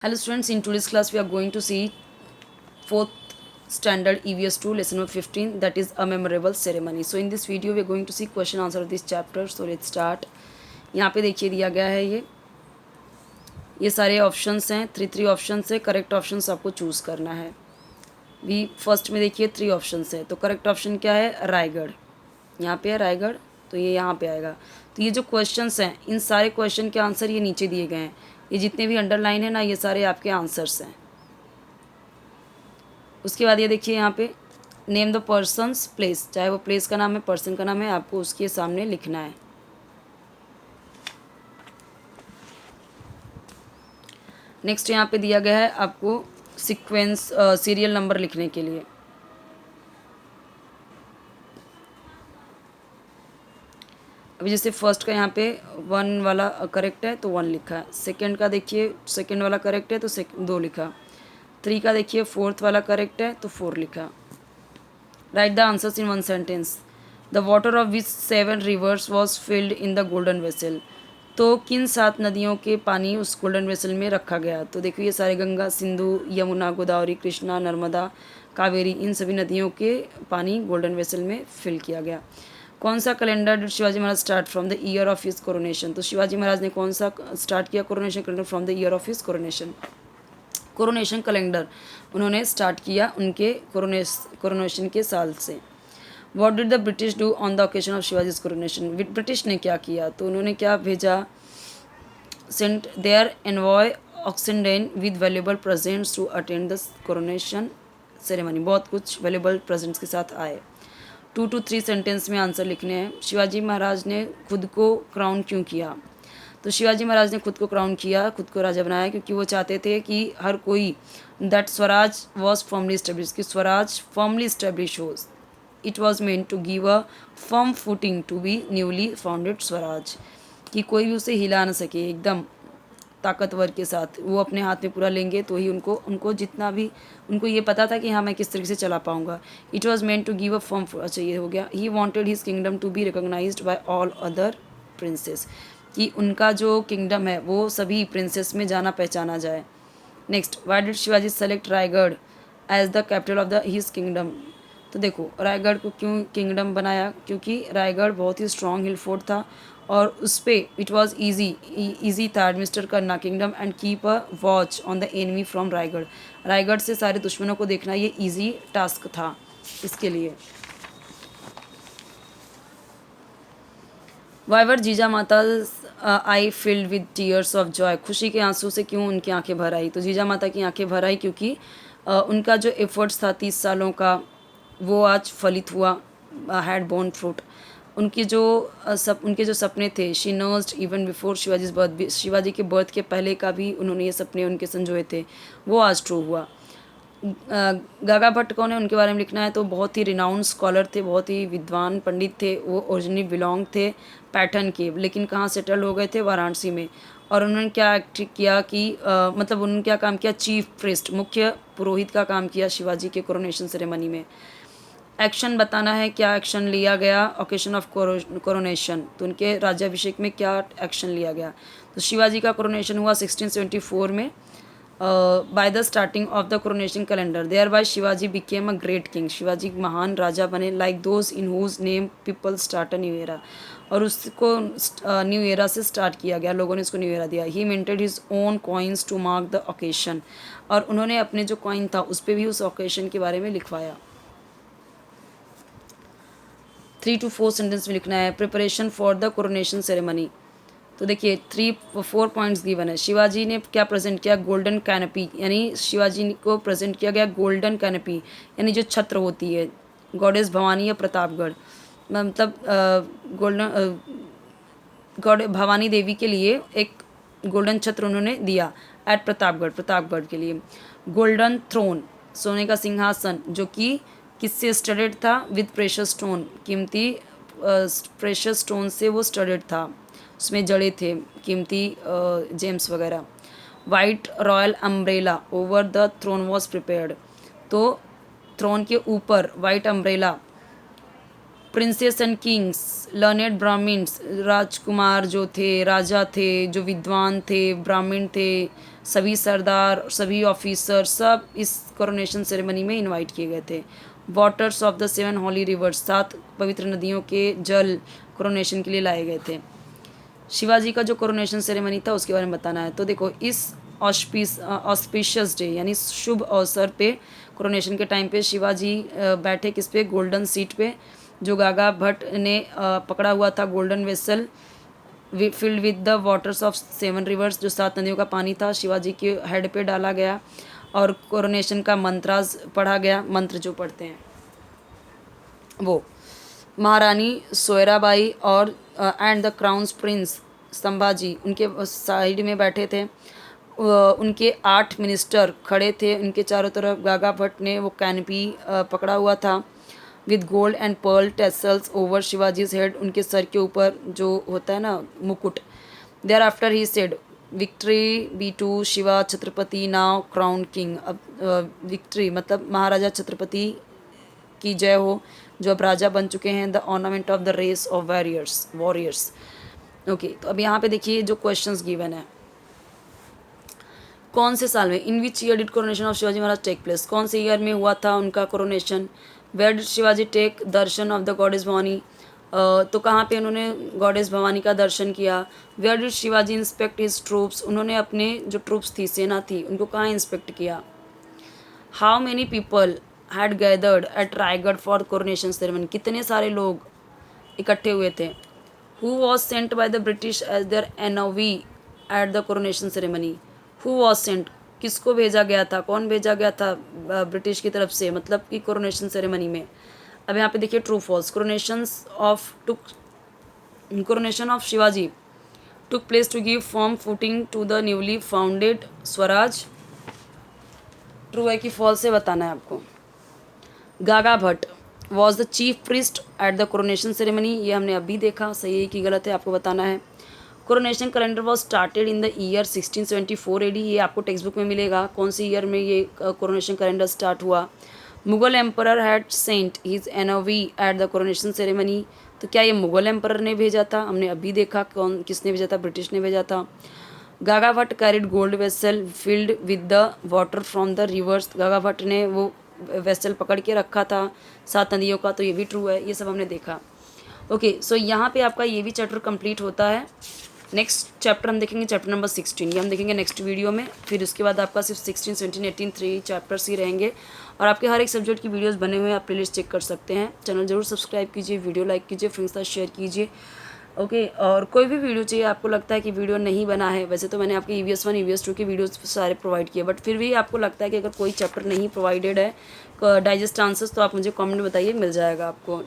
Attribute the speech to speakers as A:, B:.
A: Hello students, in today's class we are going to see 4th standard EVS 2 lesson number 15, that is a memorable ceremony. So in this video we are going to see question answer of this chapter. So let's start. यहाँ पे देखिए दिया गया है ये सारे options हैं, three options है, करेक्ट ऑप्शंस आपको चूज़ करना है। भी फर्स्ट में देखिए 3 ऑप्शंस है, तो करेक्ट ऑप्शन क्या है? रायगढ़। यहाँ पे है रायगढ़, तो ये यहाँ पे आएगा। तो ये जो क्वेश्चंस हैं, इन सारे क्वेश्चन के आंसर ये नीचे दिए गए हैं। ये जितने भी अंडरलाइन है ना, ये सारे आपके आंसर्स हैं। उसके बाद ये देखिए यहाँ पे नेम द पर्सनस प्लेस, चाहे वो प्लेस का नाम है, पर्सन का नाम है, आपको उसके सामने लिखना है। नेक्स्ट यहाँ पे दिया गया है आपको सीक्वेंस सीरियल नंबर लिखने के लिए। अभी जैसे फर्स्ट का यहाँ पे 1 वाला करेक्ट है तो 1 लिखा है, सेकंड का देखिए सेकंड वाला करेक्ट है तो 2 लिखा, 3 का देखिए 4th वाला करेक्ट है तो 4 लिखा। Right the answers in 1 sentence. The water of which 7 reverse was filled in the golden vessel. तो किन 7 नदियों के पानी उस गोल्डन वेसल में रखा गया? तो देखिए ये सारे गंगा, सिंधु, यमुना, गोदावरी, कृष्णा, नर्मदा, कावेरी, इन सभी नदियों के पानी गोल्डन वेसल में फिल किया गया। कौन सा calendar did Shivaji Maharaj start from the year of his coronation? तो शिवाजी महाराज ने कौन सा स्टार्ट किया coronation calendar? From the year of his coronation. Coronation calendar उन्होंने स्टार्ट किया उनके कोरोनेशन के साल से। What did the British do on the occasion of Shivaji's coronation? British ने क्या किया? तो उन्होंने क्या भेजा? Sent their envoy Oxenden with valuable presents to attend the coronation ceremony. बहुत कुछ वैल्यूबल प्रेजेंट्स के साथ आए। 2 to 3 सेंटेंस में आंसर लिखने हैं। शिवाजी महाराज ने खुद को क्राउन क्यों किया? तो शिवाजी महाराज ने खुद को क्राउन किया, खुद को राजा बनाया, क्योंकि वो चाहते थे कि हर कोई that Swaraj was firmly establish, कि स्वराज फर्मली स्टेब्लिश हो। It was meant to give a firm footing to be newly founded Swaraj, कि कोई भी उसे हिला ना सके। एकदम ताकतवर के साथ वो अपने हाथ में पूरा लेंगे तो ही उनको उनको जितना भी उनको ये पता था कि हाँ मैं किस तरीके से चला पाऊंगा। It was meant to give a firm, अच्छा ये हो गया। He wanted his kingdom to be recognised by all other princes, कि उनका जो किंगडम है वो सभी प्रिंसेस में जाना पहचाना जाए। Next, why did Shivaji select Raigad as the capital of the his kingdom? तो देखो रायगढ़ को क्यों किंगडम बनाया? क्योंकि रायगढ़ बहुत ही स्ट्रॉन्ग हिल फोर्ट था और उस पर इट वॉज ईजी था एडमिनिस्टर करना kingdom and keep a watch on the enemy from Raigarh. Raigarh से सारे दुश्मनों को देखना ये ईजी टास्क था इसके लिए। वाइवर Jija Mata eye filled with tears of joy, खुशी के आंसू से क्यों उनकी आंखें भर आई? तो जीजा माता की आंखें भर आई क्योंकि उनका जो एफर्ट्स था 30 सालों का वो आज फलित हुआ, हैड बोर्न फ्रूट। उनकी जो उनके जो सपने थे, she nursed even before Shivaji's birth, Shivaji के बर्थ के पहले का भी उन्होंने ये सपने उनके संजोए थे, वो आज ट्रू हुआ। गागा भट्ट कौन है उनके बारे में लिखना है? तो बहुत ही रिनाउंड स्कॉलर थे, बहुत ही विद्वान पंडित थे। वो ओरिजिनली बिलोंग थे पैटर्न के, लेकिन कहाँ सेटल हो गए थे? वाराणसी में। और उन्होंने क्या एक्ट किया कि मतलब उन्होंने क्या काम किया? चीफ प्रिस्ट, मुख्य पुरोहित का काम किया शिवाजी के कोरोनेशन सेरेमनी में। एक्शन बताना है, क्या एक्शन लिया गया ओकेशन ऑफ कोरोनेशन? तो उनके राज्याभिषेक में क्या एक्शन लिया गया? तो शिवाजी का कोरोनेशन हुआ 1674 में by the starting of the coronation calendar. Thereby Shivaji became a great king, Shivaji महान राजा बने, like those in whose name people start a new era, और उसको न्यू एरा से स्टार्ट किया गया, लोगों ने इसको न्यू एरा दिया। He minted his own coins to mark the occasion, और उन्होंने अपने जो कॉइन था उस पर भी उस ओकेशन के बारे में लिखवाया। 3 to 4 सेंटेंस में लिखना है। Preparation for the coronation ceremony, तो देखिए 4 पॉइंट्स गिवन है। शिवाजी ने क्या प्रेजेंट किया? गोल्डन कैनपी, यानी शिवाजी को प्रेजेंट किया गया गोल्डन कैनपी, यानी जो छत्र होती है। गॉडेस भवानी या प्रतापगढ़, मतलब गोल्डन गॉड भवानी देवी के लिए एक गोल्डन छत्र उन्होंने दिया एट प्रतापगढ़ के लिए। गोल्डन थ्रोन, सोने का सिंहासन, जो कि किससे स्टडेड था? विद प्रेशस स्टोन, कीमती प्रेशस स्टोन से वो स्टडेड था, उसमें जड़े थे कीमती जेम्स वगैरह। White royal umbrella over the throne was prepared, तो थ्रोन के ऊपर white umbrella princes and kings, learned Brahmins, राजकुमार जो थे, राजा थे, जो विद्वान थे, ब्राह्मण थे, सभी सरदार, सभी ऑफिसर, सब इस कोरोनेशन सेरेमनी में इनवाइट किए गए थे। Waters of the 7 holy rivers, 7 पवित्र नदियों के जल कोरोनेशन के लिए लाए गए थे। शिवाजी का जो कोरोनेशन सेरेमनी था उसके बारे में बताना है। तो देखो, इस ऑस्पिशियस डे यानी शुभ अवसर पे कोरोनेशन के टाइम पे शिवाजी बैठे किस पे, गोल्डन सीट पे, जो गागा भट्ट ने पकड़ा हुआ था golden vessel filled with the waters of 7 reverse, जो 7 नदियों का पानी था शिवाजी के हेड पे डाला गया और कोरोनेशन का मंत्राज पढ़ा गया, मंत्र जो पढ़ते हैं वो। महारानी सोयराबाई और and the crowns Prince Sambhaji उनके साइड में बैठे थे। उनके 8 मिनिस्टर खड़े थे, उनके चारों तरफ गागा भट्ट ने वो कैनपी पकड़ा हुआ था with gold and pearl tassels over Shivaji's head, उनके सर के ऊपर जो होता है ना मुकुट। Thereafter he said victory be to Shiva Chhatrapati now crown king. अब विक्ट्री मतलब महाराजा छत्रपति की जय हो, जो अब राजा बन चुके हैं। The ornament of the race of warriors. Okay, तो अब यहाँ पे देखिए जो क्वेश्चंस गिवन है, कौन से साल में, in which year did coronation of Shivaji Maharaj take place, कौन से ईयर में हुआ था उनका coronation. Where did Shivaji take darshan of the goddess Bhavani, तो कहाँ पे उन्होंने गॉडेस भवानी का दर्शन किया। Where did Shivaji inspect his troops, उन्होंने अपने जो ट्रूप्स थी, सेना थी, उनको कहाँ इंस्पेक्ट किया। How many people had gathered at Raigad for coronation ceremony, कितने सारे लोग इकट्ठे हुए थे। Who was sent by the British as their envoy at the coronation ceremony, who was sent, किसको भेजा गया था, कौन भेजा गया था ब्रिटिश की तरफ से, मतलब कि कोरोनेशन सेरेमनी में। अब यहाँ पे देखिए true false, coronation of Shivaji took place to give firm footing to the newly founded Swaraj. True है कि फॉल्स है बताना है आपको। Gaga Bhatt was the chief priest at the coronation ceremony, ये हमने अभी देखा, सही है कि गलत है आपको बताना है। Coronation calendar was started in the year 1674 AD, ये आपको टेक्स्ट बुक में मिलेगा कौन सी ईयर में ये कोरोनेशन कैलेंडर स्टार्ट हुआ। Mughal emperor had sent his एनओवी at the coronation ceremony, तो क्या ये मुगल एम्परर ने भेजा था, हमने अभी देखा कौन किसने भेजा था, ब्रिटिश ने भेजा था। Gaga Bhatt carried gold vessel filled with the water from the rivers, Gaga Bhatt ने वो वेसल पकड़ के रखा था 7 नदियों का, तो ये भी ट्रू है, ये सब हमने देखा। ओके, सो यहाँ पे आपका ये भी चैप्टर कंप्लीट होता है। नेक्स्ट चैप्टर हम देखेंगे चैप्टर नंबर 16, ये हम देखेंगे नेक्स्ट वीडियो में। फिर उसके बाद आपका सिर्फ 16, 17, 18 3 चैप्टर्स ही रहेंगे और आपके हर एक सब्जेक्ट की वीडियोस बने हुए हैं, आप प्लेलिस्ट चेक कर सकते हैं। चैनल जरूर सब्सक्राइब कीजिए, वीडियो लाइक कीजिए, फ्रेंड्स के साथ शेयर कीजिए। ओके, और कोई भी वीडियो चाहिए, आपको लगता है कि वीडियो नहीं बना है, वैसे तो मैंने आपके EVS 1 EVS 2 के वीडियोस सारे प्रोवाइड किए, बट फिर भी आपको लगता है कि अगर कोई चैप्टर नहीं प्रोवाइडेड है डाइजेस्ट आंसर्स, तो आप मुझे कमेंट में बताइए, मिल जाएगा आपको।